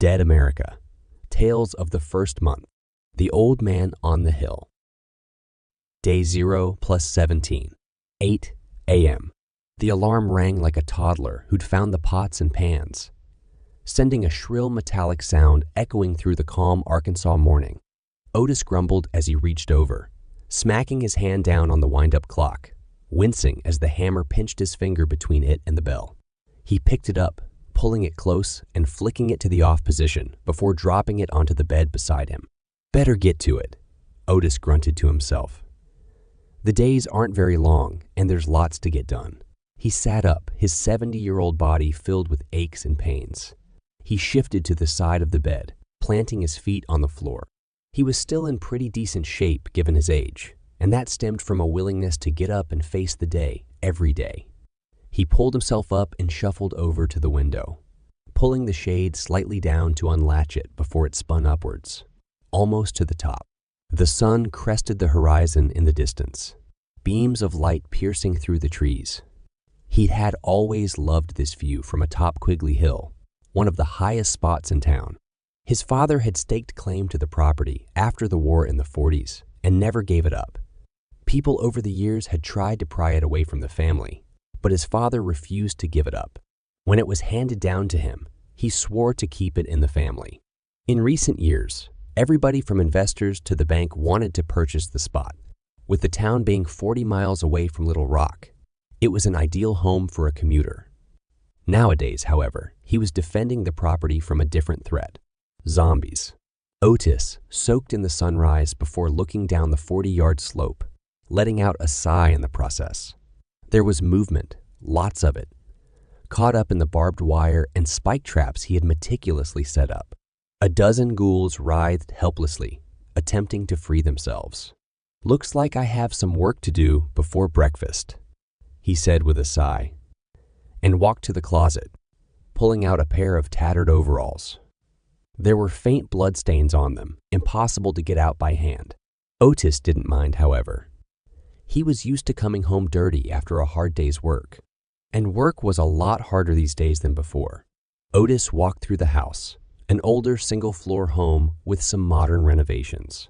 Dead America. Tales of the First Month. The Old Man on the Hill. Day 0 plus 17. 8 a.m. The alarm rang like a toddler who'd found the pots and pans, sending a shrill metallic sound echoing through the calm Arkansas morning. Otis grumbled as he reached over, smacking his hand down on the wind-up clock, wincing as the hammer pinched his finger between it and the bell. He picked it up, pulling it close and flicking it to the off position before dropping it onto the bed beside him. "Better get to it," Otis grunted to himself. The days aren't very long, and there's lots to get done. He sat up, his 70-year-old body filled with aches and pains. He shifted to the side of the bed, planting his feet on the floor. He was still in pretty decent shape given his age, and that stemmed from a willingness to get up and face the day every day. He pulled himself up and shuffled over to the window, pulling the shade slightly down to unlatch it before it spun upwards, almost to the top. The sun crested the horizon in the distance, beams of light piercing through the trees. He'd had always loved this view from atop Quigley Hill, one of the highest spots in town. His father had staked claim to the property after the war in the 40s and never gave it up. People over the years had tried to pry it away from the family, but his father refused to give it up. When it was handed down to him, he swore to keep it in the family. In recent years, everybody from investors to the bank wanted to purchase the spot. With the town being 40 miles away from Little Rock, it was an ideal home for a commuter. Nowadays, however, he was defending the property from a different threat: zombies. Otis soaked in the sunrise before looking down the 40-yard slope, letting out a sigh in the process. There was movement, lots of it, caught up in the barbed wire and spike traps he had meticulously set up. A dozen ghouls writhed helplessly, attempting to free themselves. "Looks like I have some work to do before breakfast," he said with a sigh, and walked to the closet, pulling out a pair of tattered overalls. There were faint bloodstains on them, impossible to get out by hand. Otis didn't mind, however. He was used to coming home dirty after a hard day's work, and work was a lot harder these days than before. Otis walked through the house, an older single-floor home with some modern renovations.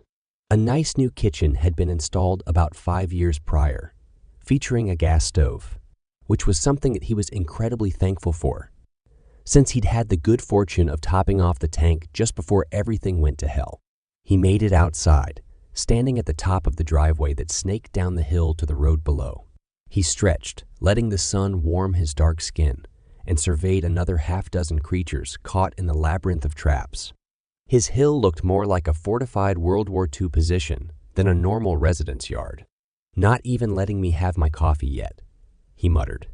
A nice new kitchen had been installed about 5 years prior, featuring a gas stove, which was something that he was incredibly thankful for, since he'd had the good fortune of topping off the tank just before everything went to hell. He made it outside, standing at the top of the driveway that snaked down the hill to the road below. He stretched, letting the sun warm his dark skin, and surveyed another half-dozen creatures caught in the labyrinth of traps. His hill looked more like a fortified World War II position than a normal residence yard. "Not even letting me have my coffee yet," he muttered,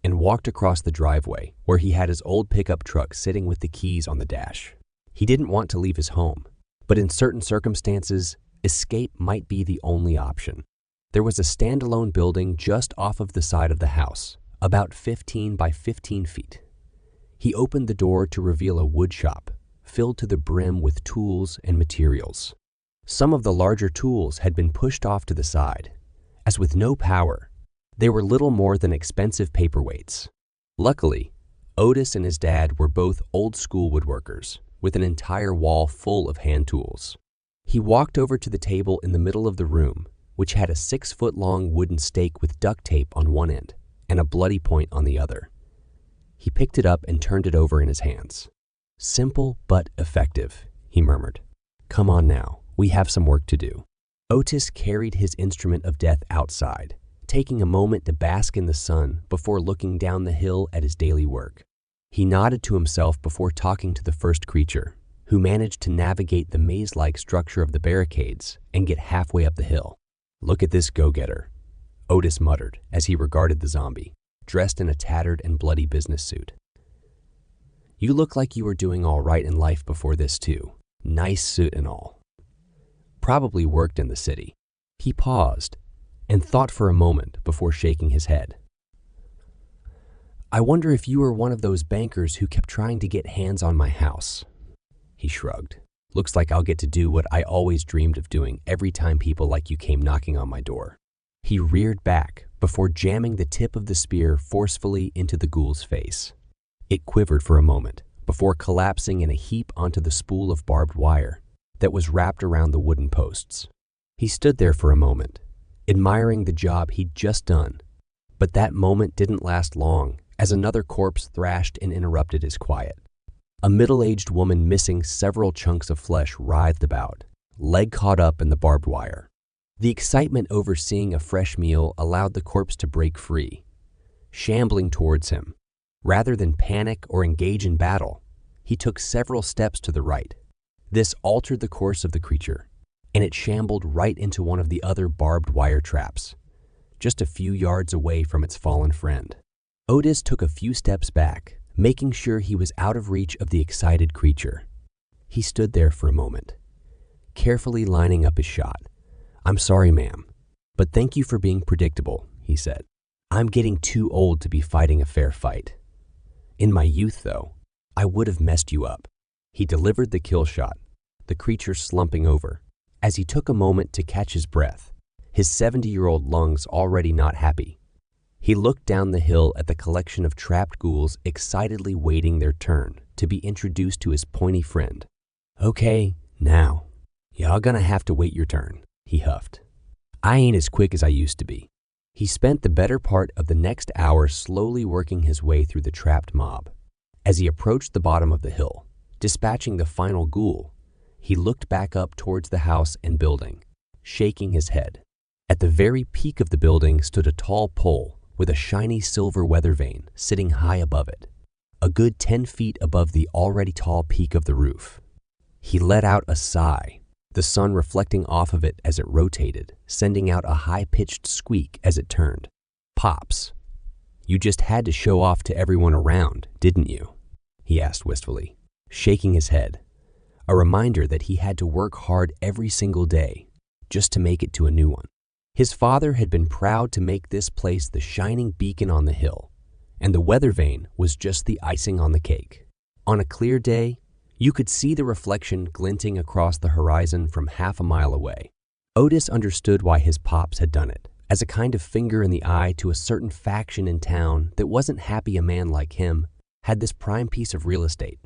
and walked across the driveway where he had his old pickup truck sitting with the keys on the dash. He didn't want to leave his home, but in certain circumstances, escape might be the only option. There was a standalone building just off of the side of the house, about 15 by 15 feet. He opened the door to reveal a wood shop, filled to the brim with tools and materials. Some of the larger tools had been pushed off to the side, as with no power, they were little more than expensive paperweights. Luckily, Otis and his dad were both old-school woodworkers, with an entire wall full of hand tools. He walked over to the table in the middle of the room, which had a 6-foot-long wooden stake with duct tape on one end and a bloody point on the other. He picked it up and turned it over in his hands. "Simple but effective," he murmured. "Come on now, we have some work to do." Otis carried his instrument of death outside, taking a moment to bask in the sun before looking down the hill at his daily work. He nodded to himself before talking to the first creature, who managed to navigate the maze-like structure of the barricades and get halfway up the hill. "Look at this go-getter," Otis muttered as he regarded the zombie, dressed in a tattered and bloody business suit. "You look like you were doing all right in life before this, too. Nice suit and all. Probably worked in the city." He paused and thought for a moment before shaking his head. "I wonder if you were one of those bankers who kept trying to get hands on my house." He shrugged. "Looks like I'll get to do what I always dreamed of doing every time people like you came knocking on my door." He reared back before jamming the tip of the spear forcefully into the ghoul's face. It quivered for a moment, before collapsing in a heap onto the spool of barbed wire that was wrapped around the wooden posts. He stood there for a moment, admiring the job he'd just done, but that moment didn't last long as another corpse thrashed and interrupted his quiet. A middle-aged woman missing several chunks of flesh writhed about, leg caught up in the barbed wire. The excitement over seeing a fresh meal allowed the corpse to break free, shambling towards him. Rather than panic or engage in battle, he took several steps to the right. This altered the course of the creature, and it shambled right into one of the other barbed wire traps, just a few yards away from its fallen friend. Otis took a few steps back, making sure he was out of reach of the excited creature. He stood there for a moment, carefully lining up his shot. "I'm sorry, ma'am, but thank you for being predictable," he said. "I'm getting too old to be fighting a fair fight. In my youth, though, I would have messed you up." He delivered the kill shot, the creature slumping over. As he took a moment to catch his breath, his 70-year-old lungs already not happy, he looked down the hill at the collection of trapped ghouls excitedly waiting their turn to be introduced to his pointy friend. "Okay, now, y'all gonna have to wait your turn," he huffed. "I ain't as quick as I used to be." He spent the better part of the next hour slowly working his way through the trapped mob. As he approached the bottom of the hill, dispatching the final ghoul, he looked back up towards the house and building, shaking his head. At the very peak of the building stood a tall pole with a shiny silver weather vane sitting high above it, a good 10 feet above the already tall peak of the roof. He let out a sigh, the sun reflecting off of it as it rotated, sending out a high-pitched squeak as it turned. "Pops, you just had to show off to everyone around, didn't you?" he asked wistfully, shaking his head, a reminder that he had to work hard every single day just to make it to a new one. His father had been proud to make this place the shining beacon on the hill, and the weather vane was just the icing on the cake. On a clear day, you could see the reflection glinting across the horizon from half a mile away. Otis understood why his pops had done it, as a kind of finger in the eye to a certain faction in town that wasn't happy a man like him had this prime piece of real estate.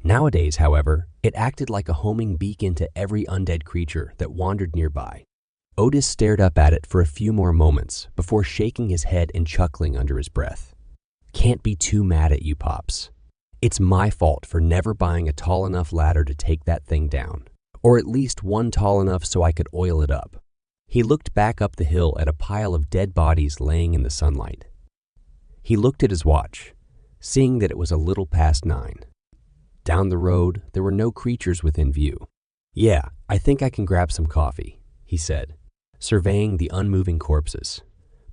Nowadays, however, it acted like a homing beacon to every undead creature that wandered nearby. Otis stared up at it for a few more moments before shaking his head and chuckling under his breath. "Can't be too mad at you, Pops. It's my fault for never buying a tall enough ladder to take that thing down, or at least one tall enough so I could oil it up." He looked back up the hill at a pile of dead bodies laying in the sunlight. He looked at his watch, seeing that it was a little past 9. Down the road, there were no creatures within view. "Yeah, I think I can grab some coffee," he said, surveying the unmoving corpses,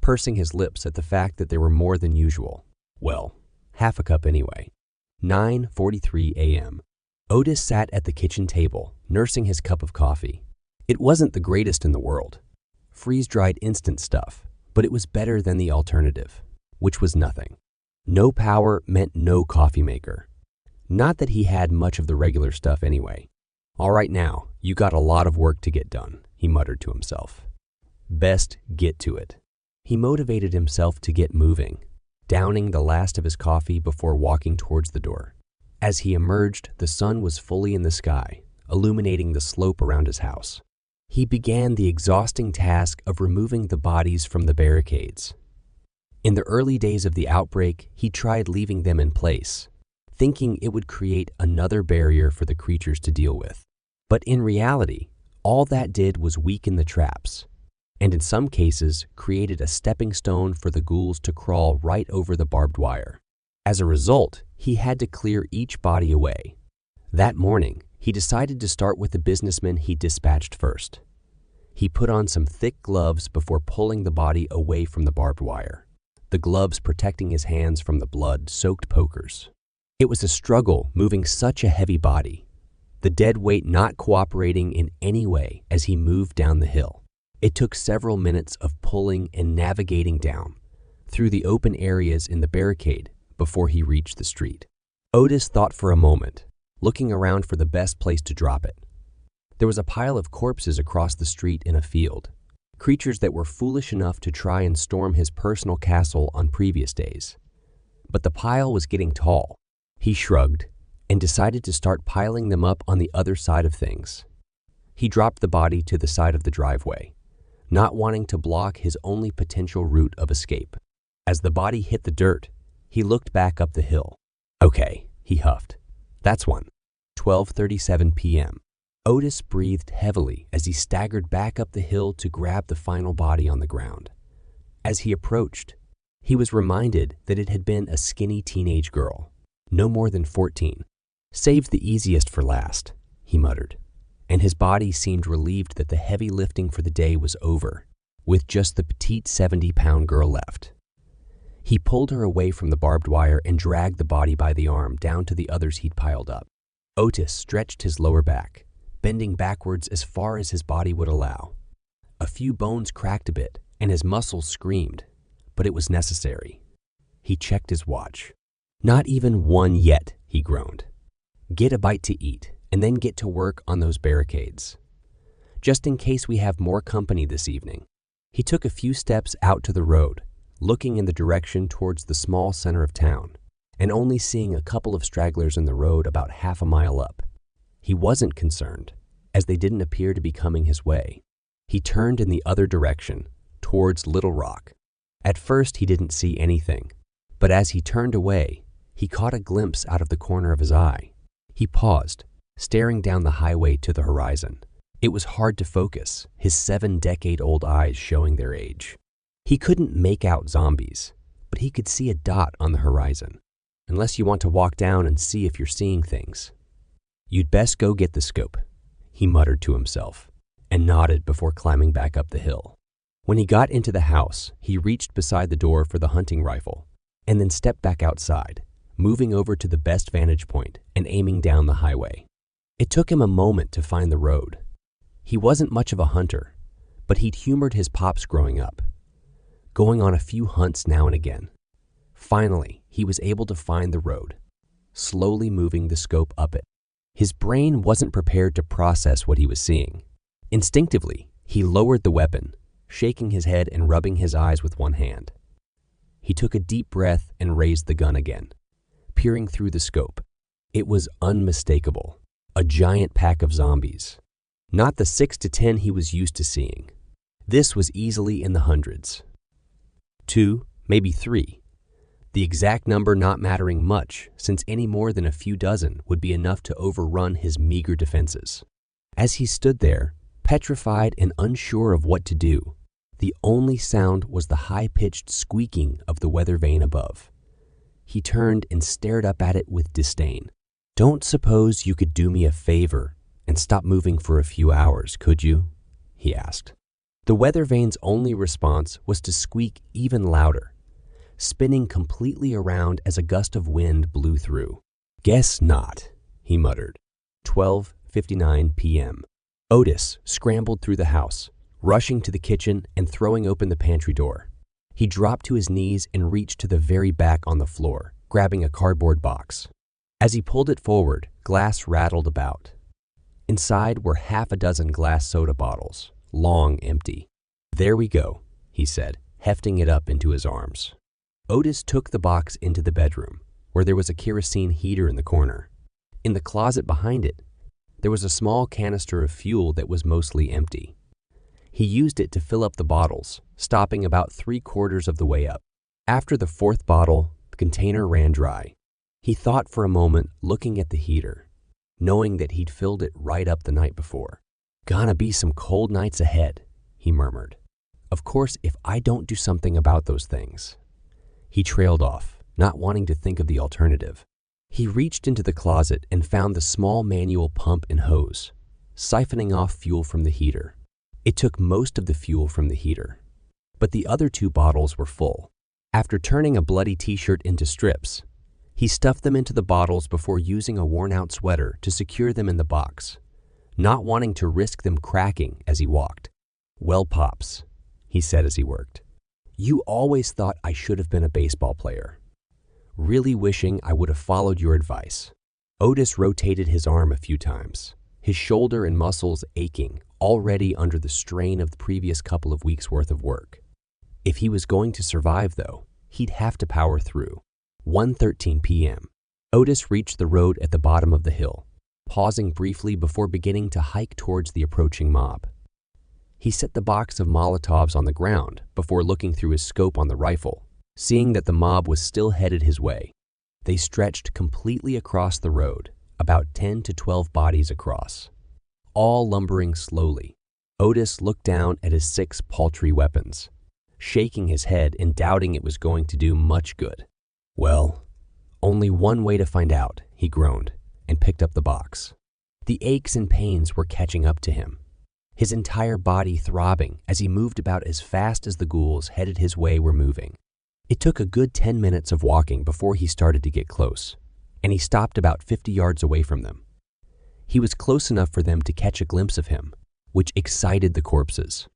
pursing his lips at the fact that there were more than usual. Well, half a cup anyway. 9:43 a.m. Otis sat at the kitchen table, nursing his cup of coffee. It wasn't the greatest in the world, freeze-dried instant stuff, but it was better than the alternative, which was nothing. No power meant no coffee maker. Not that he had much of the regular stuff anyway. "All right now, you got a lot of work to get done," he muttered to himself. "Best get to it." He motivated himself to get moving, downing the last of his coffee before walking towards the door. As he emerged, the sun was fully in the sky, illuminating the slope around his house. He began the exhausting task of removing the bodies from the barricades. In the early days of the outbreak, he tried leaving them in place, thinking it would create another barrier for the creatures to deal with. But in reality, all that did was weaken the traps, and in some cases created a stepping stone for the ghouls to crawl right over the barbed wire. As a result, he had to clear each body away. That morning, he decided to start with the businessman he dispatched first. He put on some thick gloves before pulling the body away from the barbed wire, the gloves protecting his hands from the blood-soaked pokers. It was a struggle moving such a heavy body, the dead weight not cooperating in any way as he moved down the hill. It took several minutes of pulling and navigating down through the open areas in the barricade before he reached the street. Otis thought for a moment, looking around for the best place to drop it. There was a pile of corpses across the street in a field, creatures that were foolish enough to try and storm his personal castle on previous days. But the pile was getting tall. He shrugged, and decided to start piling them up on the other side of things. He dropped the body to the side of the driveway, not wanting to block his only potential route of escape. As the body hit the dirt, he looked back up the hill. "Okay," he huffed. "That's one." 12:37 p.m. Otis breathed heavily as he staggered back up the hill to grab the final body on the ground. As he approached, he was reminded that it had been a skinny teenage girl, no more than 14. "Saved the easiest for last," he muttered, and his body seemed relieved that the heavy lifting for the day was over, with just the petite 70-pound girl left. He pulled her away from the barbed wire and dragged the body by the arm down to the others he'd piled up. Otis stretched his lower back, bending backwards as far as his body would allow. A few bones cracked a bit, and his muscles screamed, but it was necessary. He checked his watch. "Not even one yet," he groaned. "Get a bite to eat, and then get to work on those barricades. Just in case we have more company this evening." He took a few steps out to the road, looking in the direction towards the small center of town, and only seeing a couple of stragglers in the road about half a mile up. He wasn't concerned, as they didn't appear to be coming his way. He turned in the other direction, towards Little Rock. At first he didn't see anything, but as he turned away, he caught a glimpse out of the corner of his eye. He paused, staring down the highway to the horizon. It was hard to focus, his 7-decade-old eyes showing their age. He couldn't make out zombies, but he could see a dot on the horizon. "Unless you want to walk down and see if you're seeing things. You'd best go get the scope," he muttered to himself, and nodded before climbing back up the hill. When he got into the house, he reached beside the door for the hunting rifle, and then stepped back outside, moving over to the best vantage point and aiming down the highway. It took him a moment to find the road. He wasn't much of a hunter, but he'd humored his pops growing up, going on a few hunts now and again. Finally, he was able to find the road, slowly moving the scope up it. His brain wasn't prepared to process what he was seeing. Instinctively, he lowered the weapon, shaking his head and rubbing his eyes with one hand. He took a deep breath and raised the gun again, peering through the scope. It was unmistakable, a giant pack of zombies. Not the 6 to 10 he was used to seeing. This was easily in the hundreds. 2, maybe 3. The exact number not mattering much, since any more than a few dozen would be enough to overrun his meager defenses. As he stood there, petrified and unsure of what to do, the only sound was the high-pitched squeaking of the weather vane above. He turned and stared up at it with disdain. "Don't suppose you could do me a favor and stop moving for a few hours, could you?" he asked. The weather vane's only response was to squeak even louder, spinning completely around as a gust of wind blew through. "Guess not," he muttered. 12:59 p.m. Otis scrambled through the house, rushing to the kitchen and throwing open the pantry door. He dropped to his knees and reached to the very back on the floor, grabbing a cardboard box. As he pulled it forward, glass rattled about. Inside were half a dozen glass soda bottles, long empty. "There we go," he said, hefting it up into his arms. Otis took the box into the bedroom, where there was a kerosene heater in the corner. In the closet behind it, there was a small canister of fuel that was mostly empty. He used it to fill up the bottles, stopping about 3/4 of the way up. After the 4th bottle, the container ran dry. He thought for a moment, looking at the heater, knowing that he'd filled it right up the night before. "Gonna be some cold nights ahead," he murmured. "Of course, if I don't do something about those things." He trailed off, not wanting to think of the alternative. He reached into the closet and found the small manual pump and hose, siphoning off fuel from the heater. It took most of the fuel from the heater, but the other 2 bottles were full. After turning a bloody t-shirt into strips, he stuffed them into the bottles before using a worn-out sweater to secure them in the box, not wanting to risk them cracking as he walked. "Well, Pops," he said as he worked, "you always thought I should have been a baseball player. Really wishing I would have followed your advice." Otis rotated his arm a few times, his shoulder and muscles aching, already under the strain of the previous couple of weeks' worth of work. If he was going to survive, though, he'd have to power through. 1:13 p.m. Otis reached the road at the bottom of the hill, pausing briefly before beginning to hike towards the approaching mob. He set the box of Molotovs on the ground before looking through his scope on the rifle, seeing that the mob was still headed his way. They stretched completely across the road, about 10 to 12 bodies across, all lumbering slowly. Otis looked down at his 6 paltry weapons, shaking his head and doubting it was going to do much good. Well, only one way to find out, he groaned, and picked up the box. The aches and pains were catching up to him, his entire body throbbing as he moved about as fast as the ghouls headed his way were moving. It took a good 10 minutes of walking before he started to get close, and he stopped about 50 yards away from them. He was close enough for them to catch a glimpse of him, which excited the corpses.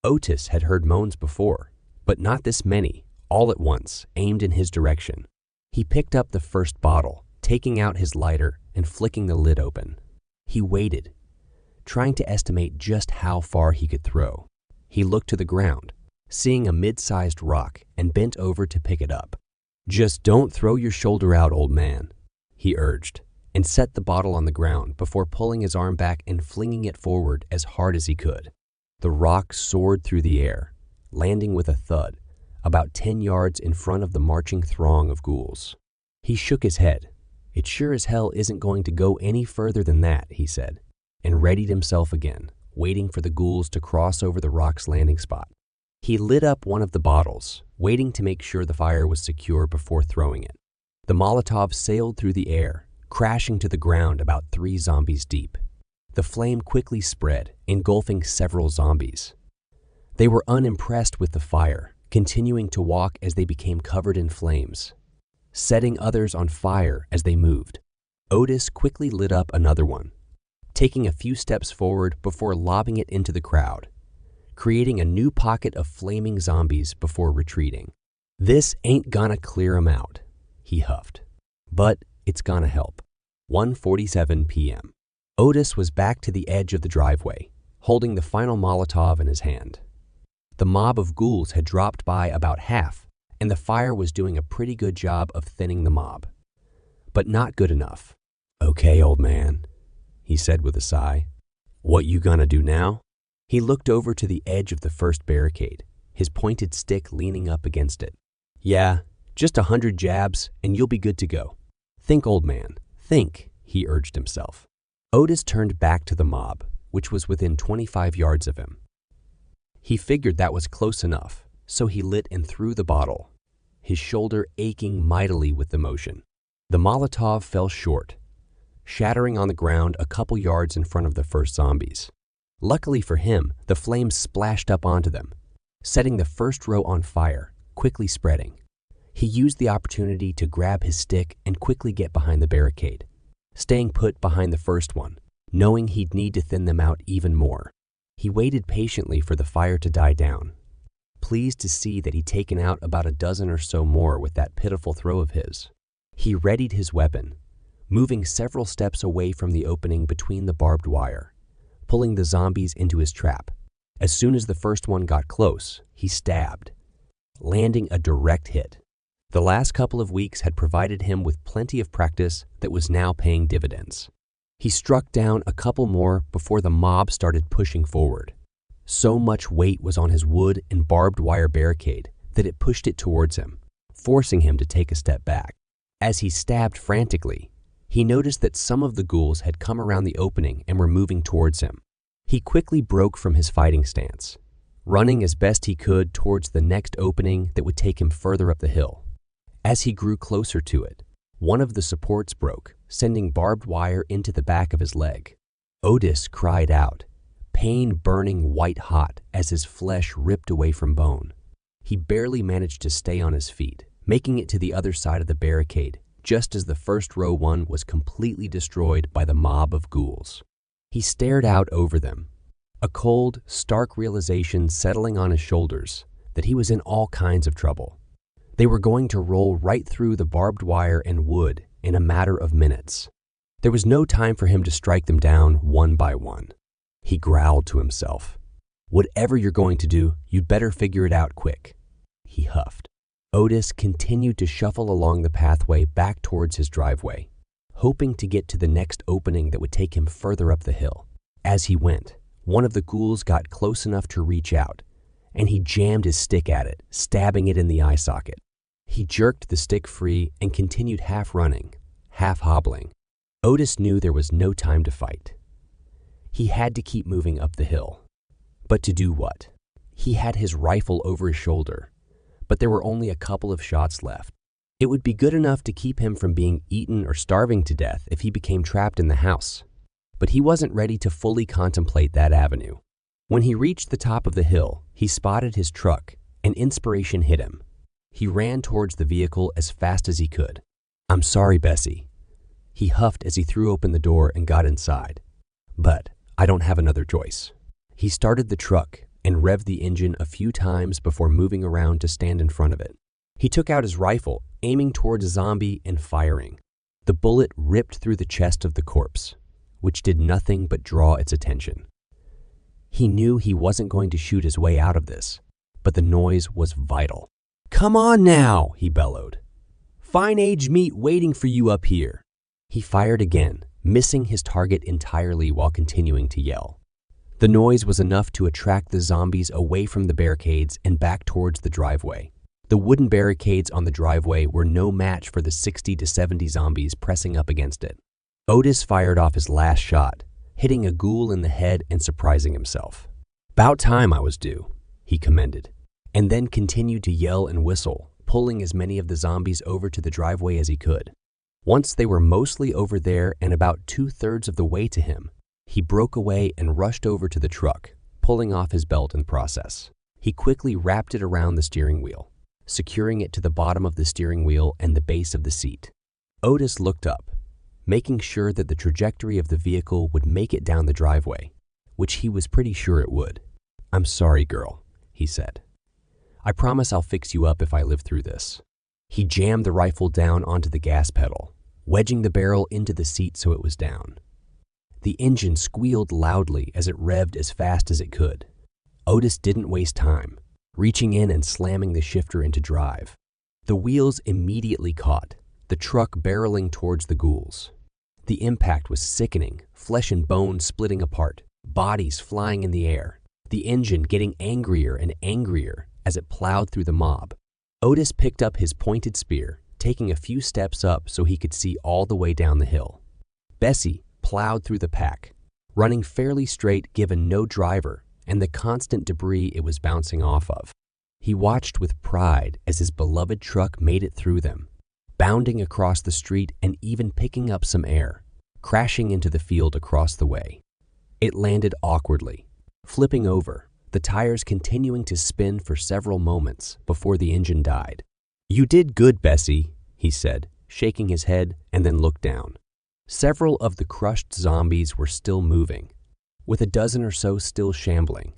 Otis had heard moans before, but not this many, all at once, aimed in his direction. He picked up the first bottle, taking out his lighter and flicking the lid open. He waited, trying to estimate just how far he could throw. He looked to the ground, seeing a mid-sized rock, and bent over to pick it up. "Just don't throw your shoulder out, old man," he urged, and set the bottle on the ground before pulling his arm back and flinging it forward as hard as he could. The rock soared through the air, landing with a thud, about 10 yards in front of the marching throng of ghouls. He shook his head. "It sure as hell isn't going to go any further than that," he said, and readied himself again, waiting for the ghouls to cross over the rock's landing spot. He lit up one of the bottles, waiting to make sure the fire was secure before throwing it. The Molotov sailed through the air, crashing to the ground about 3 zombies deep. The flame quickly spread, engulfing several zombies. They were unimpressed with the fire, continuing to walk as they became covered in flames, setting others on fire as they moved. Otis quickly lit up another one, taking a few steps forward before lobbing it into the crowd, creating a new pocket of flaming zombies before retreating. "This ain't gonna clear 'em out," he huffed, "but it's gonna help." 1:47 p.m. Otis was back to the edge of the driveway, holding the final Molotov in his hand. The mob of ghouls had dropped by about half, and the fire was doing a pretty good job of thinning the mob. But not good enough. "Okay, old man," he said with a sigh. "What you gonna do now?" He looked over to the edge of the first barricade, his pointed stick leaning up against it. "Yeah, just 100 jabs, and you'll be good to go. Think, old man, think," he urged himself. Otis turned back to the mob, which was within 25 yards of him. He figured that was close enough, so he lit and threw the bottle, his shoulder aching mightily with the motion. The Molotov fell short, shattering on the ground a couple yards in front of the first zombies. Luckily for him, the flames splashed up onto them, setting the first row on fire, quickly spreading. He used the opportunity to grab his stick and quickly get behind the barricade, staying put behind the first one, knowing he'd need to thin them out even more. He waited patiently for the fire to die down, pleased to see that he'd taken out about a dozen or so more with that pitiful throw of his. He readied his weapon, moving several steps away from the opening between the barbed wire, pulling the zombies into his trap. As soon as the first one got close, he stabbed, landing a direct hit. The last couple of weeks had provided him with plenty of practice that was now paying dividends. He struck down a couple more before the mob started pushing forward. So much weight was on his wood and barbed wire barricade that it pushed it towards him, forcing him to take a step back. As he stabbed frantically, he noticed that some of the ghouls had come around the opening and were moving towards him. He quickly broke from his fighting stance, running as best he could towards the next opening that would take him further up the hill. As he grew closer to it, one of the supports broke, sending barbed wire into the back of his leg. Otis cried out, pain burning white-hot as his flesh ripped away from bone. He barely managed to stay on his feet, making it to the other side of the barricade just as the first row one was completely destroyed by the mob of ghouls. He stared out over them, a cold, stark realization settling on his shoulders that he was in all kinds of trouble. They were going to roll right through the barbed wire and wood in a matter of minutes. There was no time for him to strike them down one by one. He growled to himself. "Whatever you're going to do, you'd better figure it out quick," he huffed. Otis continued to shuffle along the pathway back towards his driveway, hoping to get to the next opening that would take him further up the hill. As he went, one of the ghouls got close enough to reach out, and he jammed his stick at it, stabbing it in the eye socket. He jerked the stick free and continued half running, half hobbling. Otis knew there was no time to fight. He had to keep moving up the hill. But to do what? He had his rifle over his shoulder, but there were only a couple of shots left. It would be good enough to keep him from being eaten or starving to death if he became trapped in the house. But he wasn't ready to fully contemplate that avenue. When he reached the top of the hill, he spotted his truck, and inspiration hit him. He ran towards the vehicle as fast as he could. "I'm sorry, Bessie." He huffed as he threw open the door and got inside. "But I don't have another choice." He started the truck and revved the engine a few times before moving around to stand in front of it. He took out his rifle, aiming towards a zombie and firing. The bullet ripped through the chest of the corpse, which did nothing but draw its attention. He knew he wasn't going to shoot his way out of this, but the noise was vital. "Come on now," he bellowed. "Fine aged meat waiting for you up here." He fired again, missing his target entirely while continuing to yell. The noise was enough to attract the zombies away from the barricades and back towards the driveway. The wooden barricades on the driveway were no match for the 60 to 70 zombies pressing up against it. Otis fired off his last shot, hitting a ghoul in the head and surprising himself. "'Bout time I was due," he commended, and then continued to yell and whistle, pulling as many of the zombies over to the driveway as he could. Once they were mostly over there and about 2/3 of the way to him, he broke away and rushed over to the truck, pulling off his belt in the process. He quickly wrapped it around the steering wheel, securing it to the bottom of the steering wheel and the base of the seat. Otis looked up, making sure that the trajectory of the vehicle would make it down the driveway, which he was pretty sure it would. "I'm sorry, girl," he said. "I promise I'll fix you up if I live through this." He jammed the rifle down onto the gas pedal, wedging the barrel into the seat so it was down. The engine squealed loudly as it revved as fast as it could. Otis didn't waste time, reaching in and slamming the shifter into drive. The wheels immediately caught, the truck barreling towards the ghouls. The impact was sickening, flesh and bone splitting apart, bodies flying in the air, the engine getting angrier and angrier as it plowed through the mob. Otis picked up his pointed spear, taking a few steps up so he could see all the way down the hill. Bessie plowed through the pack, running fairly straight given no driver and the constant debris it was bouncing off of. He watched with pride as his beloved truck made it through them, bounding across the street and even picking up some air, crashing into the field across the way. It landed awkwardly, flipping over, the tires continuing to spin for several moments before the engine died. "You did good, Bessie," he said, shaking his head and then looked down. Several of the crushed zombies were still moving, with a dozen or so still shambling.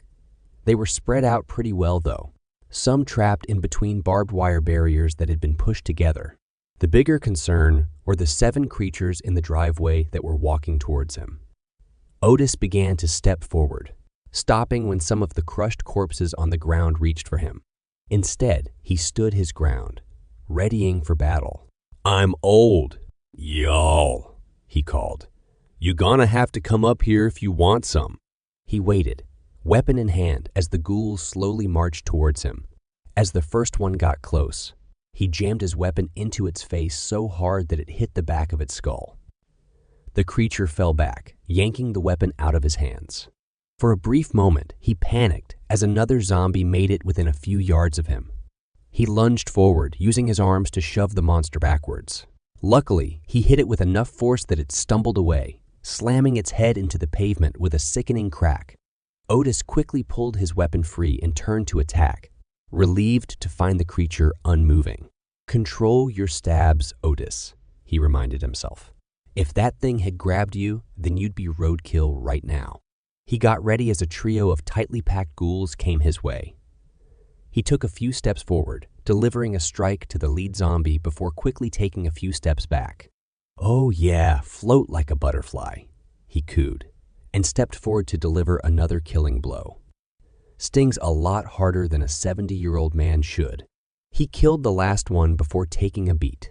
They were spread out pretty well, though, some trapped in between barbed wire barriers that had been pushed together. The bigger concern were the 7 creatures in the driveway that were walking towards him. Otis began to step forward, stopping when some of the crushed corpses on the ground reached for him. Instead, he stood his ground, readying for battle. "I'm old, y'all," he called. "You gonna have to come up here if you want some." He waited, weapon in hand, as the ghouls slowly marched towards him. As the first one got close, he jammed his weapon into its face so hard that it hit the back of its skull. The creature fell back, yanking the weapon out of his hands. For a brief moment, he panicked as another zombie made it within a few yards of him. He lunged forward, using his arms to shove the monster backwards. Luckily, he hit it with enough force that it stumbled away, slamming its head into the pavement with a sickening crack. Otis quickly pulled his weapon free and turned to attack, relieved to find the creature unmoving. "Control your stabs, Otis," he reminded himself. "If that thing had grabbed you, then you'd be roadkill right now." He got ready as a trio of tightly packed ghouls came his way. He took a few steps forward, delivering a strike to the lead zombie before quickly taking a few steps back. "Oh yeah, float like a butterfly," he cooed, and stepped forward to deliver another killing blow. Stings a lot harder than a 70-year-old man should. He killed the last one before taking a beat,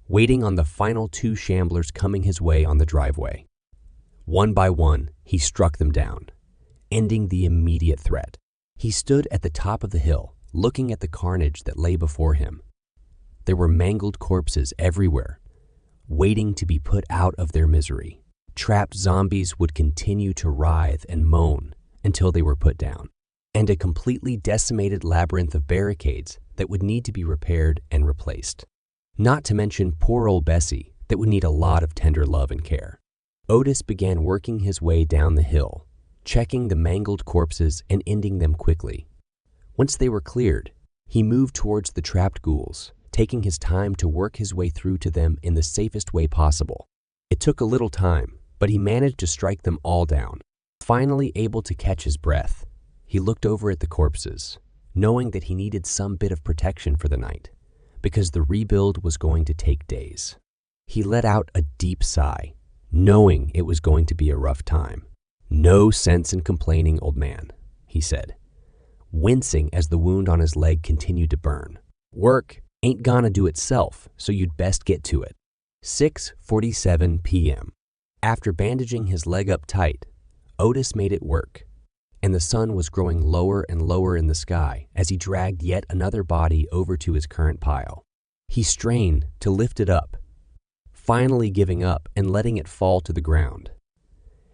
waiting on the final 2 shamblers coming his way on the driveway. One by one, he struck them down, ending the immediate threat. He stood at the top of the hill, looking at the carnage that lay before him. There were mangled corpses everywhere, waiting to be put out of their misery. Trapped zombies would continue to writhe and moan until they were put down, and a completely decimated labyrinth of barricades that would need to be repaired and replaced. Not to mention poor old Bessie that would need a lot of tender love and care. Otis began working his way down the hill, checking the mangled corpses and ending them quickly. Once they were cleared, he moved towards the trapped ghouls, taking his time to work his way through to them in the safest way possible. It took a little time, but he managed to strike them all down. Finally able to catch his breath, he looked over at the corpses, knowing that he needed some bit of protection for the night, because the rebuild was going to take days. He let out a deep sigh, knowing it was going to be a rough time. "No sense in complaining, old man," he said, wincing as the wound on his leg continued to burn. "Work ain't gonna do itself, so you'd best get to it." 6:47 p.m. After bandaging his leg up tight, Otis made it work, and the sun was growing lower and lower in the sky as he dragged yet another body over to his current pile. He strained to lift it up, finally giving up and letting it fall to the ground.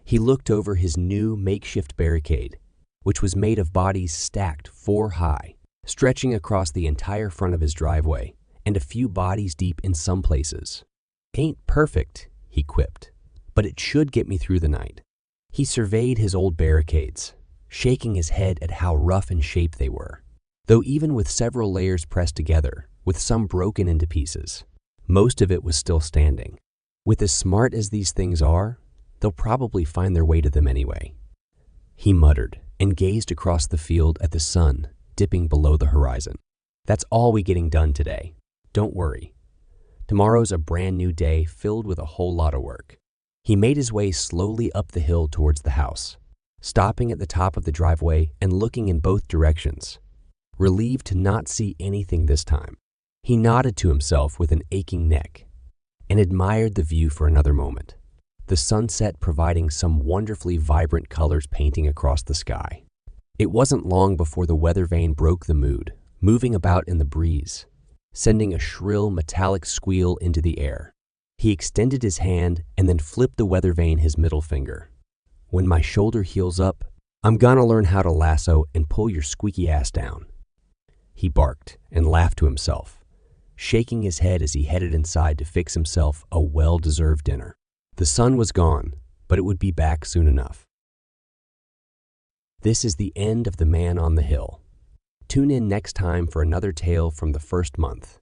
He looked over his new makeshift barricade, which was made of bodies stacked 4 high, stretching across the entire front of his driveway, and a few bodies deep in some places. "Ain't perfect," he quipped, "but it should get me through the night." He surveyed his old barricades, shaking his head at how rough in shape they were. Though even with several layers pressed together, with some broken into pieces, most of it was still standing. With as smart as these things are, they'll probably find their way to them anyway. He muttered and gazed across the field at the sun dipping below the horizon. "That's all we getting done today. Don't worry. Tomorrow's a brand new day filled with a whole lot of work." He made his way slowly up the hill towards the house, stopping at the top of the driveway and looking in both directions, relieved to not see anything this time. He nodded to himself with an aching neck and admired the view for another moment, the sunset providing some wonderfully vibrant colors painting across the sky. It wasn't long before the weather vane broke the mood, moving about in the breeze, sending a shrill metallic squeal into the air. He extended his hand and then flipped the weather vane his middle finger. "When my shoulder heals up, I'm gonna learn how to lasso and pull your squeaky ass down." He barked and laughed to himself, shaking his head as he headed inside to fix himself a well-deserved dinner. The sun was gone, but it would be back soon enough. This is the end of The Man on the Hill. Tune in next time for another tale from the first month.